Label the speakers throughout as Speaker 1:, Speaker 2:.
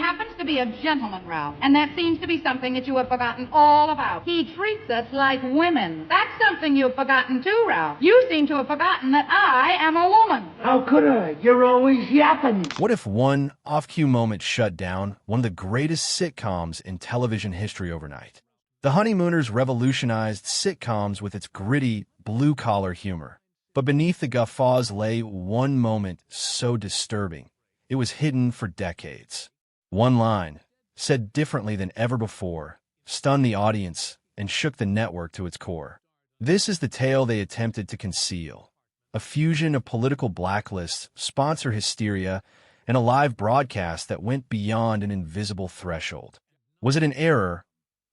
Speaker 1: happens to be a gentleman, Ralph, and that seems to be something that you have forgotten all about. He treats us like women. That's something you've forgotten too, Ralph. You seem to have forgotten that I am a woman.
Speaker 2: How could I? You're always yapping.
Speaker 3: What if one off-cue moment shut down one of the greatest sitcoms in television history overnight? The Honeymooners revolutionized sitcoms with its gritty, blue-collar humor. But beneath the guffaws lay one moment so disturbing, it was hidden for decades. One line, said differently than ever before, stunned the audience and shook the network to its core. This is the tale they attempted to conceal. A fusion of political blacklists, sponsor hysteria, and a live broadcast that went beyond an invisible threshold. Was it an error,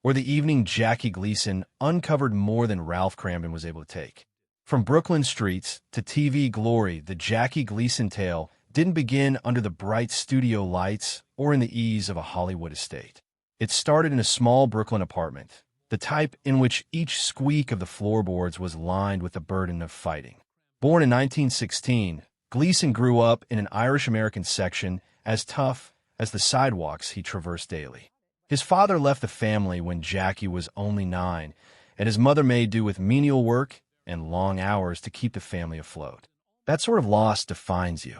Speaker 3: or the evening Jackie Gleason uncovered more than Ralph Cramden was able to take? From Brooklyn streets to TV glory, the Jackie Gleason tale didn't begin under the bright studio lights or in the ease of a Hollywood estate. It started in a small Brooklyn apartment, the type in which each squeak of the floorboards was lined with the burden of fighting. Born in 1916, Gleason grew up in an Irish-American section as tough as the sidewalks he traversed daily. His father left the family when Jackie was only 9, and his mother made do with menial work and long hours to keep the family afloat. That sort of loss defines you.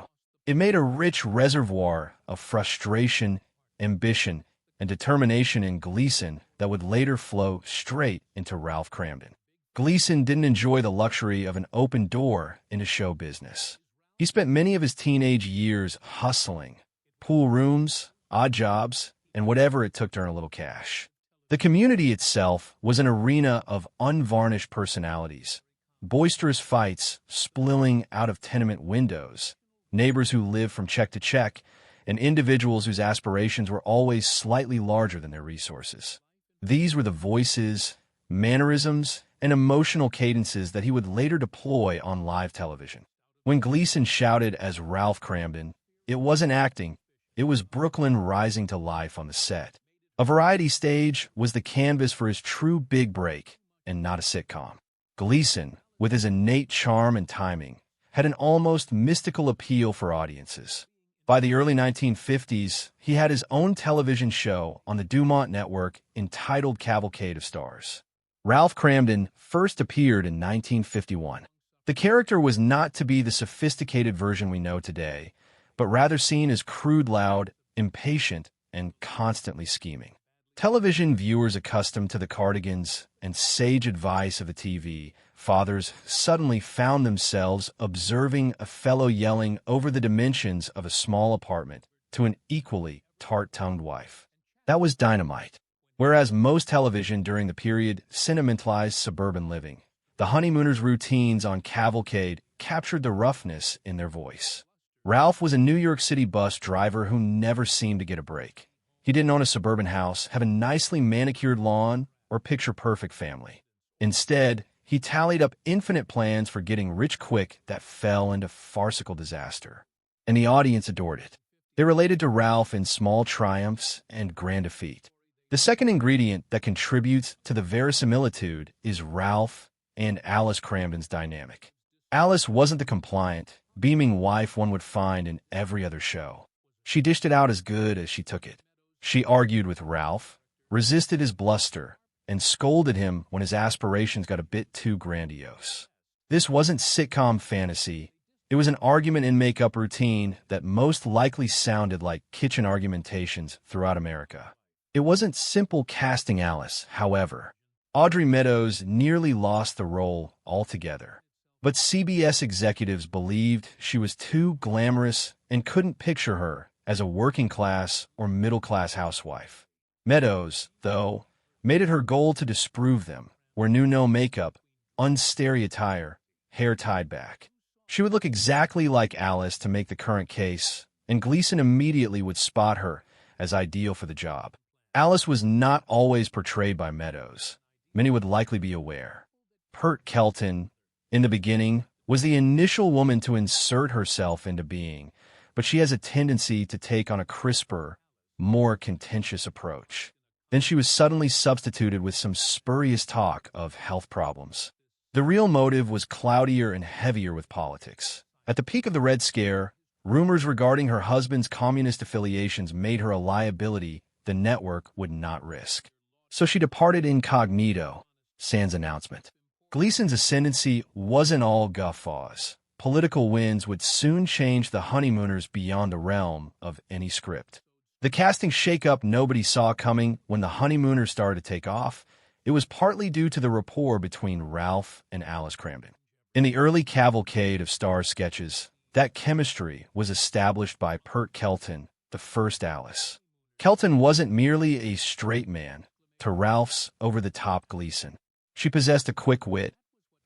Speaker 3: It made a rich reservoir of frustration, ambition, and determination in Gleason that would later flow straight into Ralph Cramden. Gleason didn't enjoy the luxury of an open door into show business. He spent many of his teenage years hustling, pool rooms, odd jobs, and whatever it took to earn a little cash. The community itself was an arena of unvarnished personalities, boisterous fights spilling out of tenement windows, neighbors who lived from check to check, and individuals whose aspirations were always slightly larger than their resources. These were the voices, mannerisms, and emotional cadences that he would later deploy on live television. When Gleason shouted as Ralph Cramden, it wasn't acting, it was Brooklyn rising to life on the set. A variety stage was the canvas for his true big break, and not a sitcom. Gleason, with his innate charm and timing, had an almost mystical appeal for audiences. By the early 1950s, he had his own television show on the Dumont Network entitled Cavalcade of Stars. Ralph Cramden first appeared in 1951. The character was not to be the sophisticated version we know today, but rather seen as crude, loud, impatient, and constantly scheming. Television viewers accustomed to the cardigans and sage advice of the TV fathers suddenly found themselves observing a fellow yelling over the dimensions of a small apartment to an equally tart-tongued wife. That was dynamite. Whereas most television during the period sentimentalized suburban living, the Honeymooners' routines on Cavalcade captured the roughness in their voice. Ralph was a New York City bus driver who never seemed to get a break. He didn't own a suburban house, have a nicely manicured lawn, or picture-perfect family. Instead, he tallied up infinite plans for getting rich quick that fell into farcical disaster. And the audience adored it. They related to Ralph in small triumphs and grand defeat. The second ingredient that contributes to the verisimilitude is Ralph and Alice Cramden's dynamic. Alice wasn't the compliant, beaming wife one would find in every other show. She dished it out as good as she took it. She argued with Ralph, resisted his bluster, and scolded him when his aspirations got a bit too grandiose. This wasn't sitcom fantasy. It was an argument and make-up routine that most likely sounded like kitchen argumentations throughout America. It wasn't simple casting Alice, however. Audrey Meadows nearly lost the role altogether. But CBS executives believed she was too glamorous and couldn't picture her as a working-class or middle-class housewife. Meadows, though, made it her goal to disprove them, where knew no makeup, unsteady attire, hair tied back. She would look exactly like Alice to make the current case, and Gleason immediately would spot her as ideal for the job. Alice was not always portrayed by Meadows. Many would likely be aware. Pert Kelton, in the beginning, was the initial woman to insert herself into being, but she has a tendency to take on a crisper, more contentious approach. Then she was suddenly substituted with some spurious talk of health problems. The real motive was cloudier and heavier with politics. At the peak of the Red Scare, Rumors regarding her husband's communist affiliations made her a liability the network would not risk. So she departed incognito, sans announcement. Gleason's ascendancy wasn't all guffaws. Political winds would soon change the Honeymooners beyond the realm of any script. The casting shakeup nobody saw coming when the Honeymooners started to take off. It was partly due to the rapport between Ralph and Alice Cramden. In the early cavalcade of Star's sketches, that chemistry was established by Pert Kelton, the first Alice. Kelton wasn't merely a straight man to Ralph's over-the-top Gleason. She possessed a quick wit,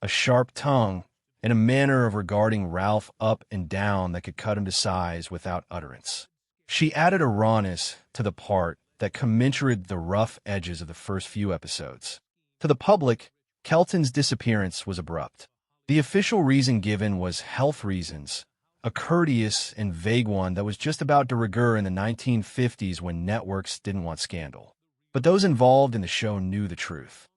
Speaker 3: a sharp tongue, and a manner of regarding Ralph up and down that could cut him to size without utterance. She added a rawness to the part that commensurated the rough edges of the first few episodes. To the public, Kelton's disappearance was abrupt. The official reason given was health reasons, a courteous and vague one that was just about de rigueur in the 1950s when networks didn't want scandal. But those involved in the show knew the truth.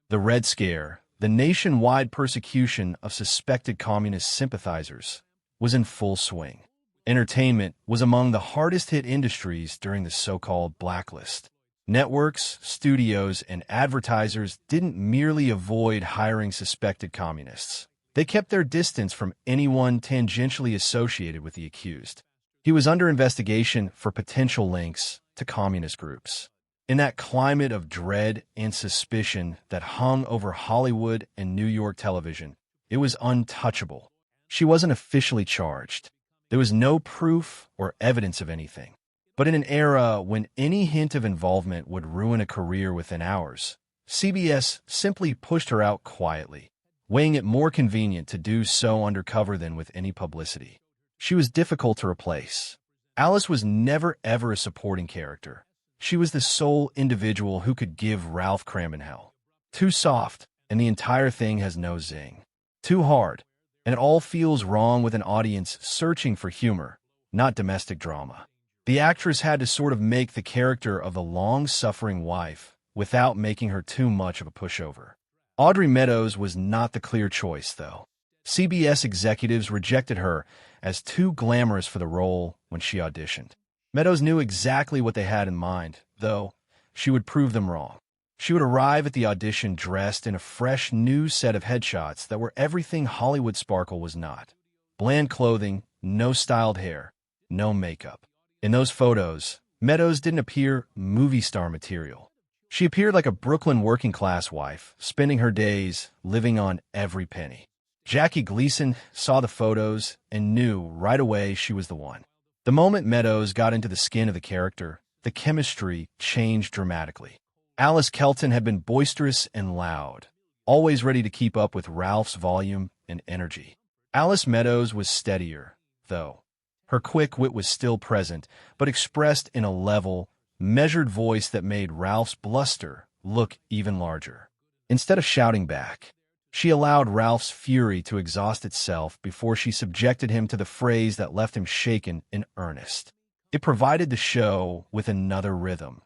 Speaker 3: The Red Scare, the nationwide persecution of suspected communist sympathizers, was in full swing. Entertainment was among the hardest-hit industries during the so-called blacklist. Networks, studios, and advertisers didn't merely avoid hiring suspected communists. They kept their distance from anyone tangentially associated with the accused. He was under investigation for potential links to communist groups. In that climate of dread and suspicion that hung over Hollywood and New York television, it was untouchable. She wasn't officially charged. There was no proof or evidence of anything. But in an era when any hint of involvement would ruin a career within hours, CBS simply pushed her out quietly, weighing it more convenient to do so undercover than with any publicity. She was difficult to replace. Alice was never ever a supporting character. She was the sole individual who could give Ralph Cramden hell. Too soft, and the entire thing has no zing. Too hard, and it all feels wrong with an audience searching for humor, not domestic drama. The actress had to sort of make the character of the long-suffering wife without making her too much of a pushover. Audrey Meadows was not the clear choice, though. CBS executives rejected her as too glamorous for the role when she auditioned. Meadows knew exactly what they had in mind, though she would prove them wrong. She would arrive at the audition dressed in a fresh new set of headshots that were everything Hollywood sparkle was not. Bland clothing, no styled hair, no makeup. In those photos, Meadows didn't appear movie star material. She appeared like a Brooklyn working-class wife, spending her days living on every penny. Jackie Gleason saw the photos and knew right away she was the one. The moment Meadows got into the skin of the character, the chemistry changed dramatically. Alice Kelton had been boisterous and loud, always ready to keep up with Ralph's volume and energy. Alice Meadows was steadier, though. Her quick wit was still present, but expressed in a level, measured voice that made Ralph's bluster look even larger. Instead of shouting back, she allowed Ralph's fury to exhaust itself before she subjected him to the phrase that left him shaken in earnest. It provided the show with another rhythm,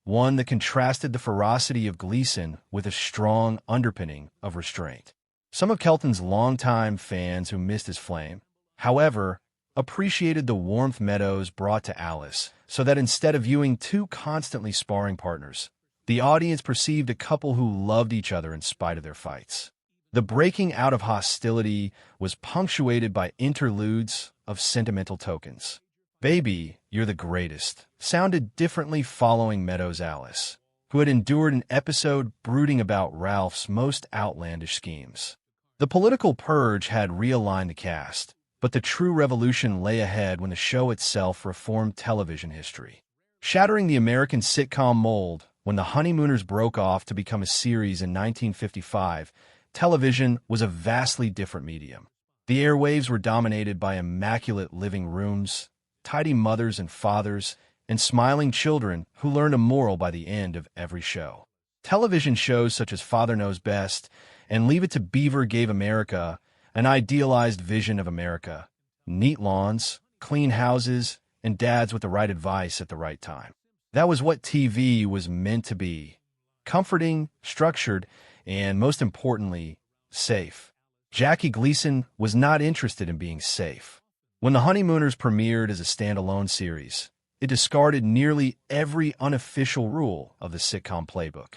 Speaker 3: one that contrasted the ferocity of Gleason with a strong underpinning of restraint. Some of Kelton's longtime fans who missed his flame, however, appreciated the warmth Meadows brought to Alice, so that instead of viewing two constantly sparring partners, the audience perceived a couple who loved each other in spite of their fights. The breaking out of hostility was punctuated by interludes of sentimental tokens. "Baby, you're the greatest," sounded differently following Meadows' Alice, who had endured an episode brooding about Ralph's most outlandish schemes. The political purge had realigned the cast, but the true revolution lay ahead when the show itself reformed television history. Shattering the American sitcom mold, when the Honeymooners broke off to become a series in 1955, television was a vastly different medium. The airwaves were dominated by immaculate living rooms, tidy mothers and fathers, and smiling children who learned a moral by the end of every show. Television shows such as Father Knows Best and Leave It to Beaver gave America an idealized vision of America: neat lawns, clean houses, and dads with the right advice at the right time. That was what TV was meant to be: comforting, structured, and most importantly, safe. Jackie Gleason was not interested in being safe. When The Honeymooners premiered as a standalone series, it discarded nearly every unofficial rule of the sitcom playbook.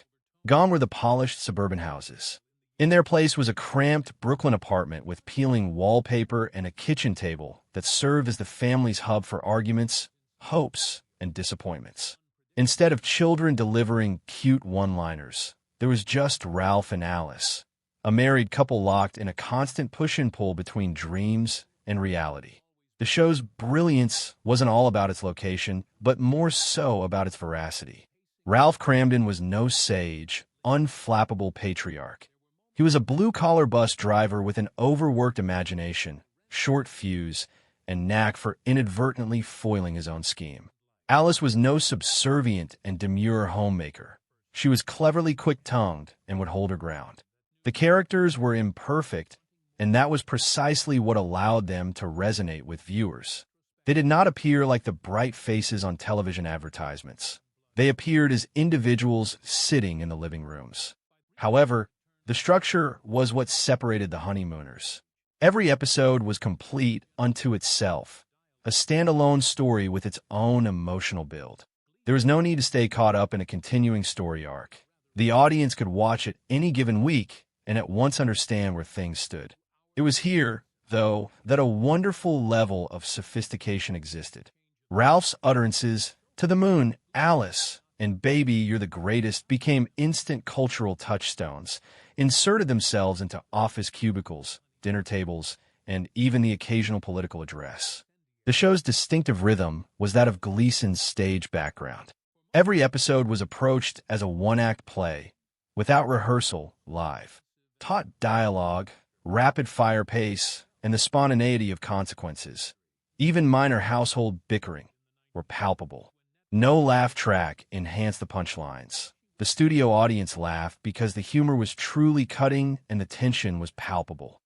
Speaker 3: Gone were the polished suburban houses. In their place was a cramped Brooklyn apartment with peeling wallpaper and a kitchen table that served as the family's hub for arguments, hopes, and disappointments. Instead of children delivering cute one-liners, there was just Ralph and Alice, a married couple locked in a constant push and pull between dreams and reality. The show's brilliance wasn't all about its location, but more so about its veracity. Ralph Cramden was no sage, unflappable patriarch. He was a blue-collar bus driver with an overworked imagination, short fuse, and knack for inadvertently foiling his own scheme. Alice was no subservient and demure homemaker. She was cleverly quick-tongued and would hold her ground. The characters were imperfect, and that was precisely what allowed them to resonate with viewers. They did not appear like the bright faces on television advertisements. They appeared as individuals sitting in the living rooms. However, the structure was what separated the Honeymooners. Every episode was complete unto itself, a standalone story with its own emotional build. There was no need to stay caught up in a continuing story arc. The audience could watch it any given week and at once understand where things stood. It was here, though, that a wonderful level of sophistication existed. Ralph's utterances, "To the moon, Alice," and "Baby, you're the greatest," became instant cultural touchstones, inserted themselves into office cubicles, dinner tables, and even the occasional political address. The show's distinctive rhythm was that of Gleason's stage background. Every episode was approached as a one-act play, without rehearsal, live. Taut dialogue, rapid-fire pace, and the spontaneity of consequences, even minor household bickering, were palpable. No laugh track enhanced the punchlines. The studio audience laughed because the humor was truly cutting and the tension was palpable.